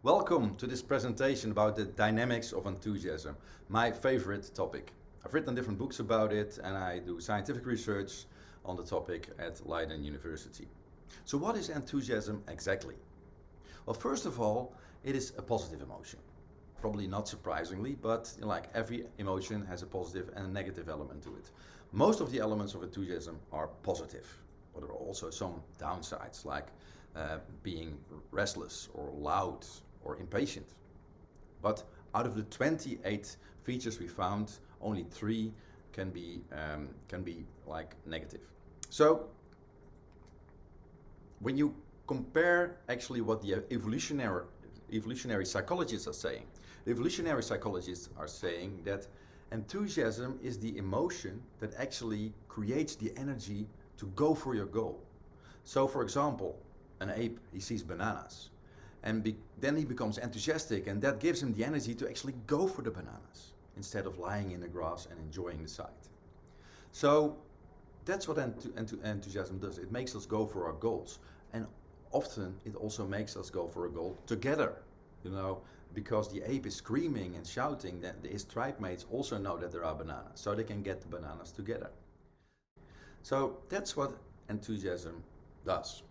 Welcome to this presentation about the dynamics of enthusiasm, my favorite topic. I've written different books about it and I do scientific research on the topic at Leiden University. So what is enthusiasm exactly? Well, first of all, it is a positive emotion. Probably not surprisingly, but like every emotion has a positive and a negative element to it. Most of the elements of enthusiasm are positive, but there are also some downsides like being restless or loud or impatient. But out of the 28 features we found, only 3 can be like negative. So when you compare actually what the evolutionary psychologists are saying, the evolutionary psychologists are saying that enthusiasm is the emotion that actually creates the energy to go for your goal. So for example, an ape, he sees bananas and then he becomes enthusiastic, and that gives him the energy to actually go for the bananas instead of lying in the grass and enjoying the sight. So that's what enthusiasm does. It makes us go for our goals, and often it also makes us go for a goal together, because the ape is screaming and shouting that his tribe mates also know that there are bananas, so they can get the bananas together. So that's what enthusiasm does.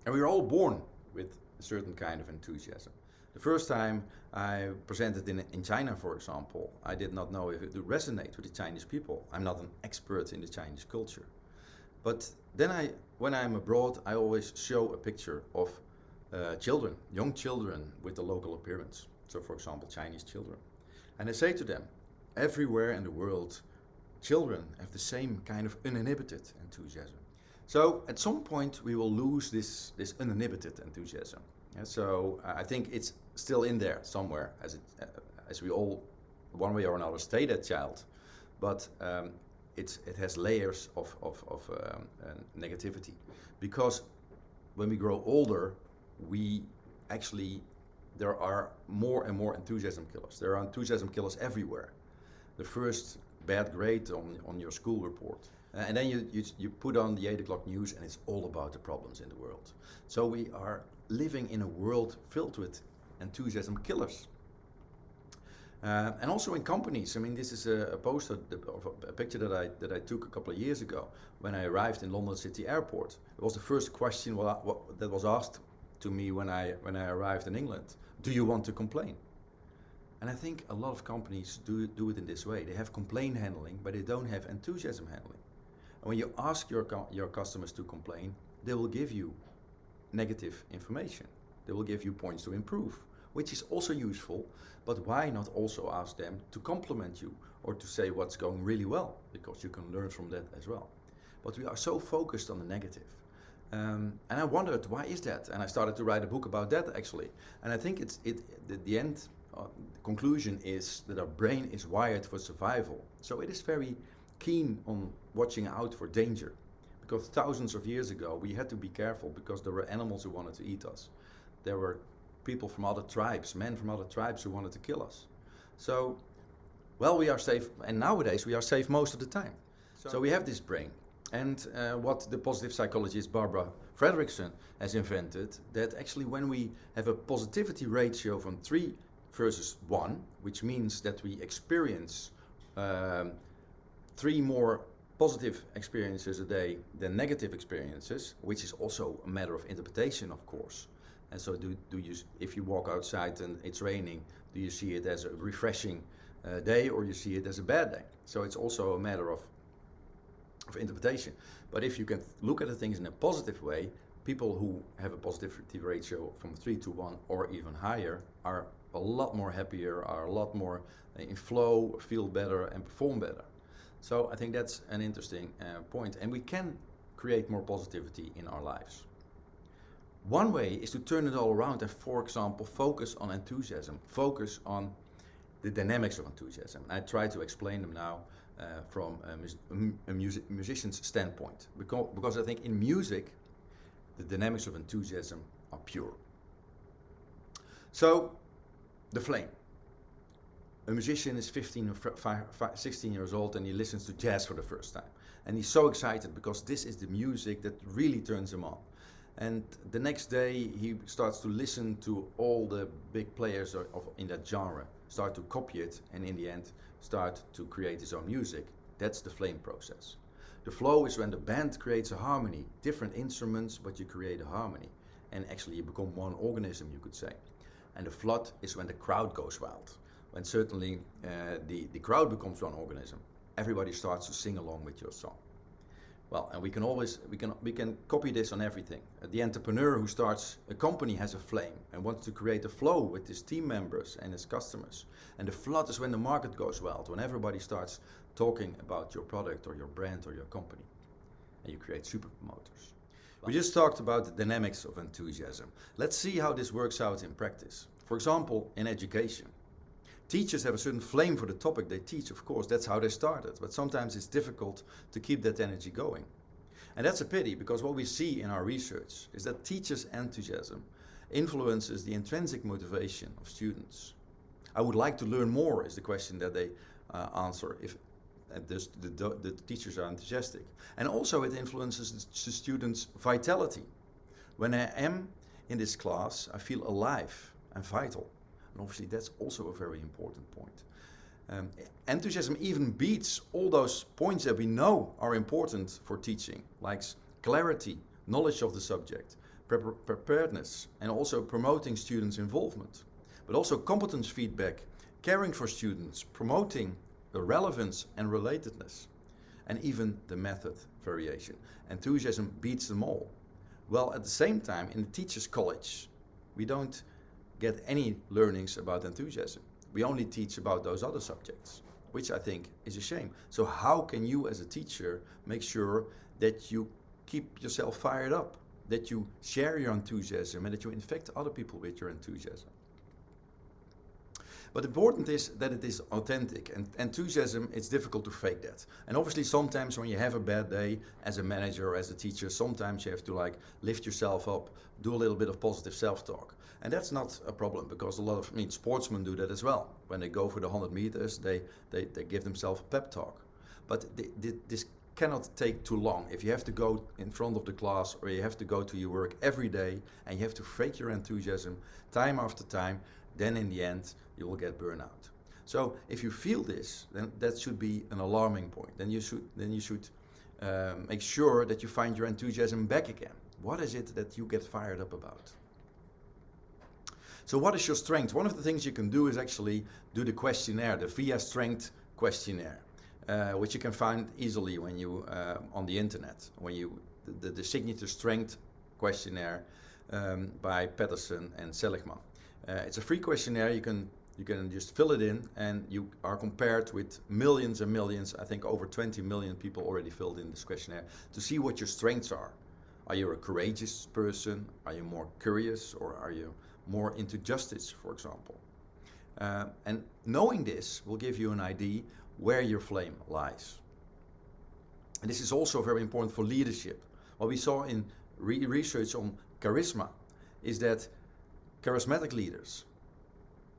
And we're all born with a certain kind of enthusiasm. The first time I presented in China, for example, I did not know if it would resonate with the Chinese people. I'm not an expert in the Chinese culture. But then when I'm abroad, I always show a picture of children, young children with the local appearance. So for example, Chinese children. And I say to them, everywhere in the world, children have the same kind of uninhibited enthusiasm. So at some point we will lose this uninhibited enthusiasm. Yeah, so I think it's still in there somewhere, as we all, one way or another, stay that child, but it has layers of negativity, because when we grow older, there are more and more enthusiasm killers. There are enthusiasm killers everywhere. The first bad grade on your school report. And then you put on the 8 o'clock news and it's all about the problems in the world. So we are living in a world filled with enthusiasm killers. And also in companies. I mean, this is a poster of a picture that I took a couple of years ago when I arrived in London City Airport. It was the first question that was asked to me when I arrived in England. Do you want to complain? And I think a lot of companies do it in this way. They have complaint handling, but they don't have enthusiasm handling. And when you ask your customers to complain, they will give you negative information. They will give you points to improve, which is also useful, but why not also ask them to compliment you or to say what's going really well, because you can learn from that as well. But we are so focused on the negative. And I wondered, why is that? And I started to write a book about that actually. And I think the end conclusion is that our brain is wired for survival. So it is very keen on watching out for danger, because thousands of years ago we had to be careful because there were animals who wanted to eat us. There were people from other tribes, men from other tribes who wanted to kill us. So, well, we are safe, and nowadays we are safe most of the time. So we have this brain. And what the positive psychologist Barbara Fredrickson has invented, that actually when we have a positivity ratio from 3 versus 1, which means that we experience 3 more positive experiences a day than negative experiences, which is also a matter of interpretation, of course. And so if you walk outside and it's raining, do you see it as a refreshing day, or you see it as a bad day? So it's also a matter of interpretation. But if you can look at the things in a positive way, people who have a positivity ratio from 3 to 1 or even higher are a lot more happier, are a lot more in flow, feel better and perform better. So I think that's an interesting point, and we can create more positivity in our lives. One way is to turn it all around and, for example, focus on enthusiasm, focus on the dynamics of enthusiasm. I try to explain them now from a musician's standpoint, because I think in music the dynamics of enthusiasm are pure. So, the flame. A musician is 15 or 16 years old and he listens to jazz for the first time. And he's so excited because this is the music that really turns him on. And the next day he starts to listen to all the big players in that genre, start to copy it, and in the end start to create his own music. That's the flame process. The flow is when the band creates a harmony, different instruments, but you create a harmony. And actually you become one organism, you could say. And the flood is when the crowd goes wild. When certainly the crowd becomes one organism. Everybody starts to sing along with your song. Well, and we can copy this on everything. The entrepreneur who starts a company has a flame and wants to create a flow with his team members and his customers. And the flood is when the market goes wild, when everybody starts talking about your product or your brand or your company. And you create super promoters. We just talked about the dynamics of enthusiasm. Let's see how this works out in practice. For example, in education. Teachers have a certain flame for the topic they teach, of course, that's how they started. But sometimes it's difficult to keep that energy going. And that's a pity, because what we see in our research is that teachers' enthusiasm influences the intrinsic motivation of students. I would like to learn more is the question that they answer if the teachers are enthusiastic. And also it influences the students' vitality. When I am in this class, I feel alive and vital. And obviously that's also a very important point. Enthusiasm even beats all those points that we know are important for teaching, like clarity, knowledge of the subject, preparedness, and also promoting students' involvement. But also competence feedback, caring for students, promoting the relevance and relatedness, and even the method variation. Enthusiasm beats them all. Well, at the same time, in the Teachers College, we don't get any learnings about enthusiasm. We only teach about those other subjects, which I think is a shame. So how can you as a teacher make sure that you keep yourself fired up, that you share your enthusiasm and that you infect other people with your enthusiasm? But important is that it is authentic, and enthusiasm, it's difficult to fake that. And obviously sometimes when you have a bad day as a manager or as a teacher, sometimes you have to lift yourself up, do a little bit of positive self-talk. And that's not a problem, because a lot of sportsmen do that as well. When they go for the 100 meters, they give themselves a pep talk. But this cannot take too long. If you have to go in front of the class or you have to go to your work every day and you have to fake your enthusiasm time after time, then in the end you will get burnout. So if you feel this, then that should be an alarming point. Then you should make sure that you find your enthusiasm back again. What is it that you get fired up about? So what is your strength? One of the things you can do is actually do the questionnaire, the VIA Strength questionnaire, which you can find easily when you on the internet. When you the Signature Strength questionnaire by Patterson and Seligman. It's a free questionnaire. You can just fill it in, and you are compared with millions and millions. I think over 20 million people already filled in this questionnaire to see what your strengths are. Are you a courageous person? Are you more curious, or are you more into justice, for example? And knowing this will give you an idea where your flame lies. And this is also very important for leadership. What we saw in research on charisma is that charismatic leaders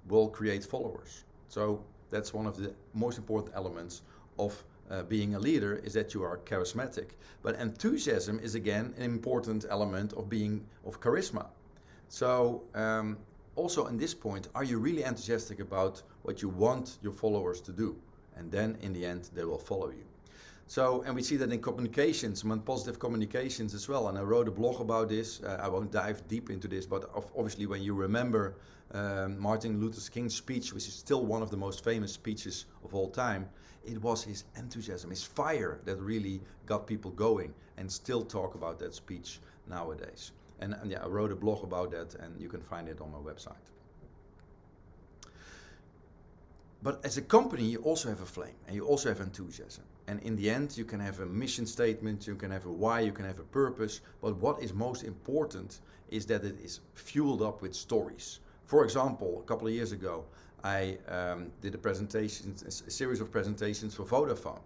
will create followers. So that's one of the most important elements of being a leader, is that you are charismatic. But enthusiasm is again an important element of charisma. So also in this point, are you really enthusiastic about what you want your followers to do? And then in the end, they will follow you. So, and we see that in communications, positive communications as well. And I wrote a blog about this. I won't dive deep into this, but obviously when you remember Martin Luther King's speech, which is still one of the most famous speeches of all time, it was his enthusiasm, his fire that really got people going, and still talk about that speech nowadays. And yeah, I wrote a blog about that, and you can find it on my website. But as a company, you also have a flame, and you also have enthusiasm. And in the end, you can have a mission statement, you can have a why, you can have a purpose. But what is most important is that it is fueled up with stories. For example, a couple of years ago, I did a series of presentations for Vodafone.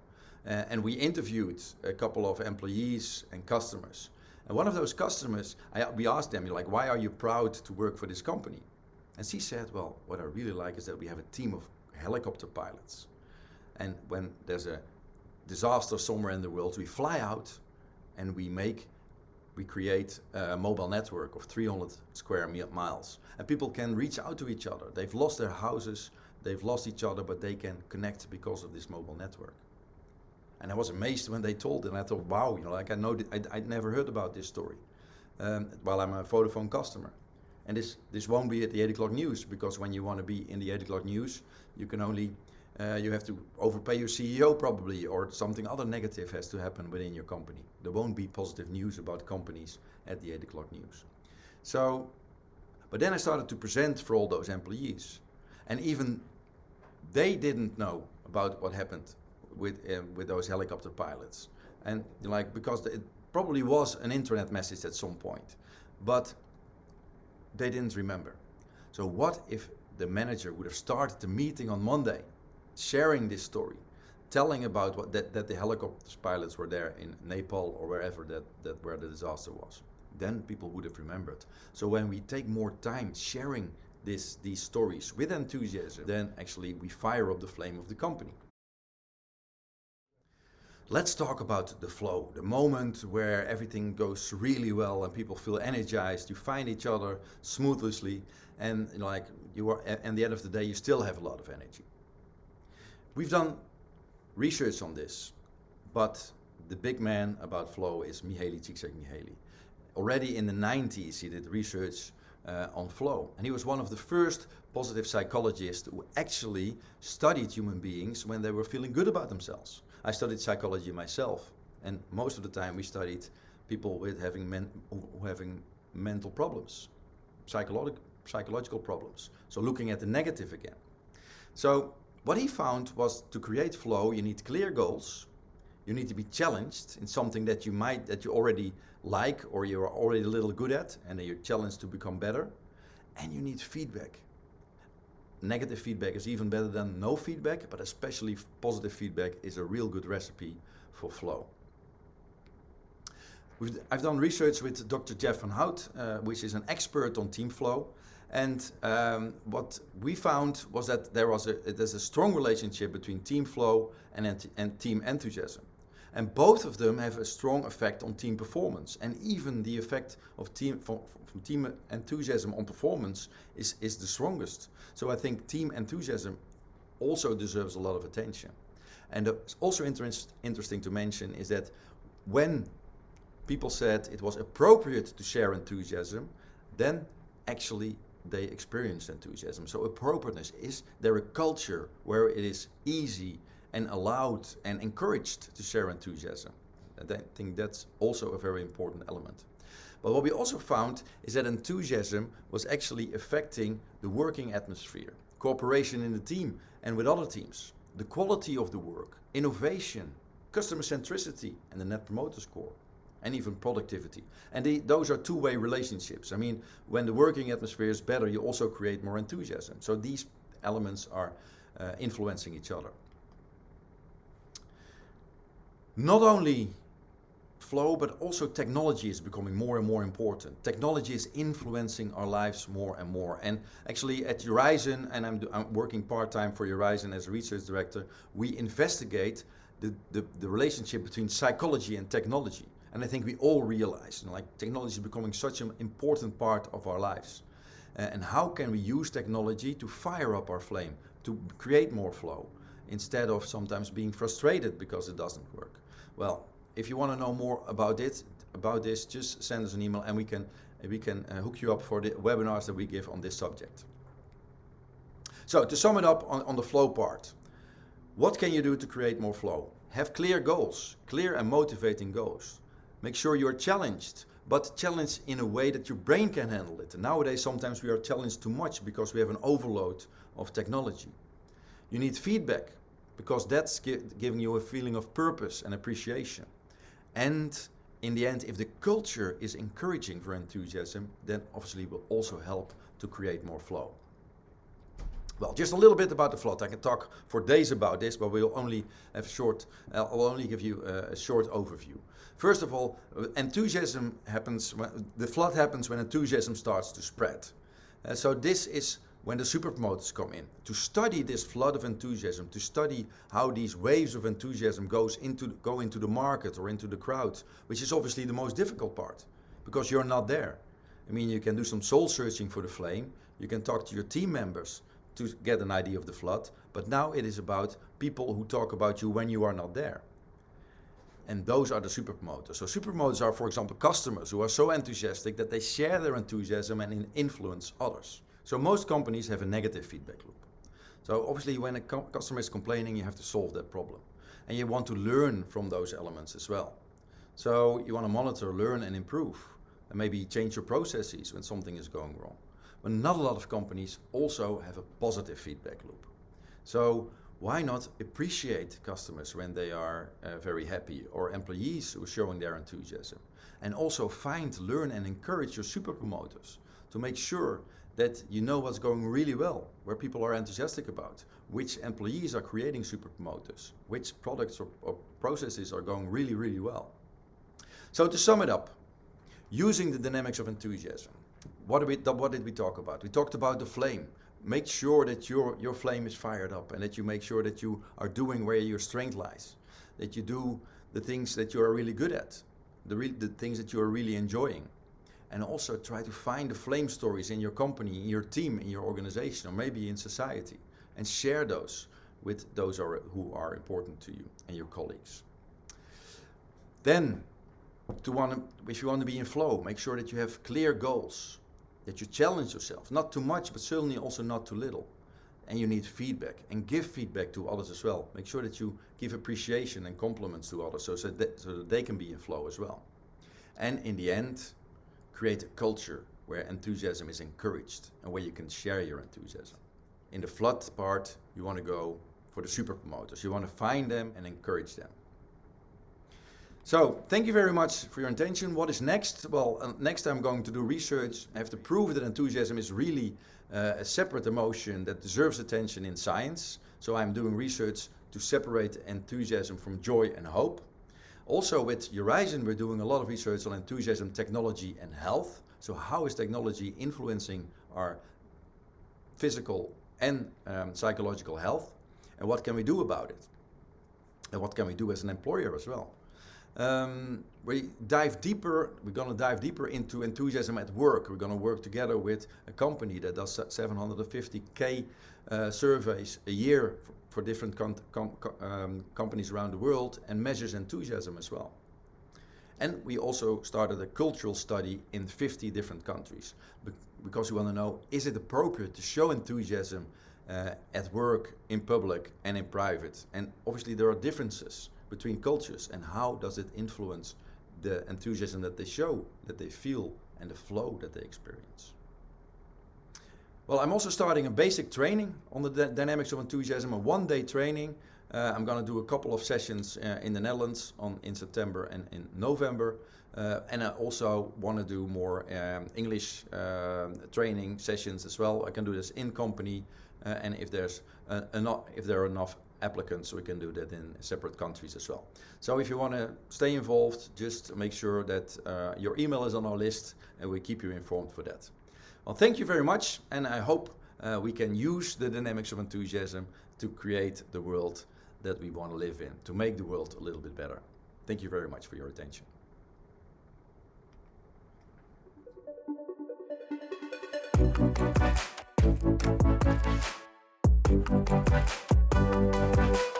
And we interviewed a couple of employees and customers. And one of those customers, we asked them, why are you proud to work for this company? And she said, well, what I really like is that we have a team of helicopter pilots. And when there's a disaster somewhere in the world, we fly out and we create a mobile network of 300 square miles. And people can reach out to each other. They've lost their houses, they've lost each other, but they can connect because of this mobile network. And I was amazed when they told it, and I thought, wow, like I'd never heard about this story while I'm a Vodafone customer. And this won't be at the 8 o'clock news, because when you want to be in the 8 o'clock news, you can only, you have to overpay your CEO probably, or something other negative has to happen within your company. There won't be positive news about companies at the 8 o'clock news. So, but then I started to present for all those employees, and even they didn't know about what happened with those helicopter pilots, and like, because it probably was an internet message at some point, but they didn't remember. So what if the manager would have started the meeting on Monday, sharing this story, telling about that the helicopter pilots were there in Nepal or wherever where the disaster was? Then people would have remembered. So when we take more time sharing these stories with enthusiasm, then actually we fire up the flame of the company. Let's talk about the flow, the moment where everything goes really well and people feel energized, you find each other smoothly, and like you are, at the end of the day, you still have a lot of energy. We've done research on this, but the big man about flow is Mihaly Csikszentmihalyi. Already in the 90s, he did research on flow, and he was one of the first positive psychologists who actually studied human beings when they were feeling good about themselves. I studied psychology myself, and most of the time we studied people with having mental problems, psychological problems. So looking at the negative again. So what he found was, to create flow, you need clear goals, you need to be challenged in something that you already like or you're already a little good at, and then you're challenged to become better, and you need feedback. Negative feedback is even better than no feedback, but especially positive feedback is a real good recipe for flow. I've done research with Dr. Jeff Van Hout, which is an expert on team flow, and what we found was that there's a strong relationship between team flow and team enthusiasm. And both of them have a strong effect on team performance, and even the effect of team enthusiasm on performance is the strongest. So I think team enthusiasm also deserves a lot of attention. And also interesting to mention is that when people said it was appropriate to share enthusiasm, then actually they experienced enthusiasm. So appropriateness, is there a culture where it is easy and allowed and encouraged to share enthusiasm? And I think that's also a very important element. But what we also found is that enthusiasm was actually affecting the working atmosphere, cooperation in the team and with other teams, the quality of the work, innovation, customer centricity, and the Net Promoter Score, and even productivity. And those are two-way relationships. I mean, when the working atmosphere is better, you also create more enthusiasm. So these elements are influencing each other. Not only flow, but also technology is becoming more and more important. Technology is influencing our lives more and more. And actually at Eurizon, and I'm working part-time for Eurizon as a research director, we investigate the relationship between psychology and technology. And I think we all realize, like, technology is becoming such an important part of our lives. And how can we use technology to fire up our flame, to create more flow, instead of sometimes being frustrated because it doesn't work? Well, if you want to know more about this, just send us an email, and we can hook you up for the webinars that we give on this subject. So to sum it up on the flow part, what can you do to create more flow? Have clear goals, clear and motivating goals. Make sure you are challenged, but challenged in a way that your brain can handle it. And nowadays, sometimes we are challenged too much because we have an overload of technology. You need feedback, because that's giving you a feeling of purpose and appreciation. And in the end, if the culture is encouraging for enthusiasm, then obviously it will also help to create more flow. Well, just a little bit about the flood. I can talk for days about this, but we'll only have I'll only give you a short overview. First of all, the flood happens when enthusiasm starts to spread. So this is when the super promoters come in, to study this flood of enthusiasm, to study how these waves of enthusiasm go into the market or into the crowd, which is obviously the most difficult part, because you're not there. I mean, you can do some soul searching for the flame, you can talk to your team members to get an idea of the flood, but now it is about people who talk about you when you are not there. And those are the super promoters. So super promoters are, for example, customers who are so enthusiastic that they share their enthusiasm and influence others. So most companies have a negative feedback loop. So obviously when a customer is complaining, you have to solve that problem. And you want to learn from those elements as well. So you want to monitor, learn and improve. And maybe change your processes when something is going wrong. But not a lot of companies also have a positive feedback loop. So why not appreciate customers when they are very happy, or employees who are showing their enthusiasm? And also find, learn and encourage your super promoters to make sure that you know what's going really well, where people are enthusiastic about, which employees are creating super promoters, which products or processes are going really, really well. So to sum it up, using the dynamics of enthusiasm, what did we talk about? We talked about the flame. Make sure that your flame is fired up, and that you make sure that you are doing where your strength lies, that you do the things that you are really good at, the things that you are really enjoying. And also try to find the flame stories in your company, in your team, in your organization, or maybe in society, and share those with those who are important to you and your colleagues. Then, if you want to be in flow, make sure that you have clear goals, that you challenge yourself, not too much, but certainly also not too little. And you need feedback, and give feedback to others as well. Make sure that you give appreciation and compliments to others so that they can be in flow as well. And in the end, create a culture where enthusiasm is encouraged and where you can share your enthusiasm. In the flood part, you want to go for the super promoters. You want to find them and encourage them. So, thank you very much for your attention. What is next? Well, next I'm going to do research. I have to prove that enthusiasm is really a separate emotion that deserves attention in science. So I'm doing research to separate enthusiasm from joy and hope. Also with Eurizon, we're doing a lot of research on enthusiasm, technology and health. So how is technology influencing our physical and psychological health? And what can we do about it? And what can we do as an employer as well? We're going to dive deeper into enthusiasm at work. We're going to work together with a company that does 750K surveys a year for different companies around the world, and measures enthusiasm as well. And we also started a cultural study in 50 different countries, because we want to know, is it appropriate to show enthusiasm at work, in public and in private? And obviously there are differences between cultures, and how does it influence the enthusiasm that they show, that they feel, and the flow that they experience. Well, I'm also starting a basic training on the dynamics of enthusiasm, a one-day training. I'm going to do a couple of sessions in the Netherlands in September and in November. And I also want to do more English training sessions as well. I can do this in company, and if there are enough applicants, we can do that in separate countries as well. So if you want to stay involved, just make sure that your email is on our list, and we keep you informed for that. Well, thank you very much, and I hope we can use the dynamics of enthusiasm to create the world that we want to live in, to make the world a little bit better. Thank you very much for your attention. Thank you.